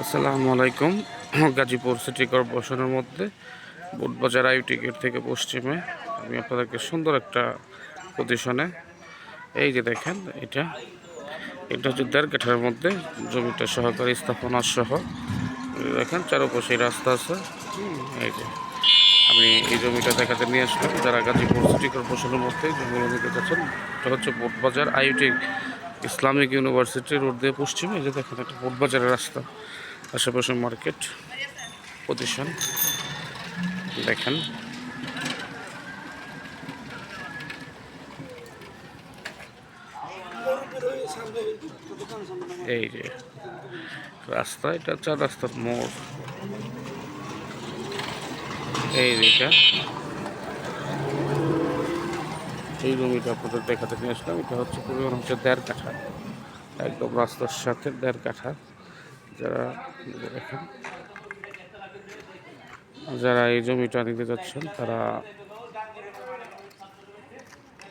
আসসালামু আলাইকুম। গাজীপুর সিটি কর্পোরেশনের মধ্যে বুটবাজার আইটি গেট থেকে পশ্চিমে আমি আপনাদেরকে সুন্দর একটা পজিশনে, এই যে দেখেন, এটা এটা হচ্ছে 1.5 কাঠার মধ্যে জমিটা সহকারী স্থাপনা সহ দেখেন চারপাশে রাস্তা আছে। এই যে আমি এই জমিটা দেখাতে নিয়ে আসলাম। যারা গাজীপুর সিটি কর্পোরেশনের মধ্যে জমিগুলো নিতে চাচ্ছেন, এটা হচ্ছে বুটবাজার আইটি ইসলামিক ইউনিভার্সিটি রোড দিয়ে পশ্চিমে। এই যে দেখেন, একটা বুটবাজারের রাস্তা, আশেপাশে মার্কেট পজিশন দেখেন। এই যে রাস্তা, এটা 4 রাস্তার মোড়। এই যেটা এই জমিটা আপনাদের দেখাতে নিয়ে আসলাম। এটা হচ্ছে পরিমাণ হচ্ছে 1.5 কাঠা, একদম রাস্তার সাথে 1.5 কাঠা। যারা দেখেন, যারা এই জমিটা নিতে যাচ্ছেন তারা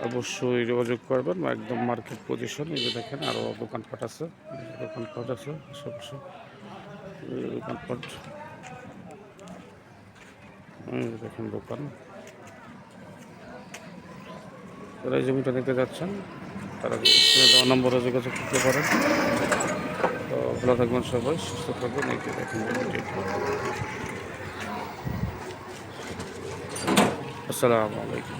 অবশ্যই যোগাযোগ করবেন। একদম মার্কেট পজিশন। এই যে দেখেন, আরও দোকানপাট আছে, আশেপাশে দোকানপাট। দেখেন দোকান। যারা এই জমিটা নিতে যাচ্ছেন তারা স্ক্রিনে দেওয়া নম্বরে যোগাযোগ করতে পারেন। তো ভালো থাকবেন সবাই, সুস্থ থাকবেন। এই যে দেখেন জমিটি। আসসালামু আলাইকুম।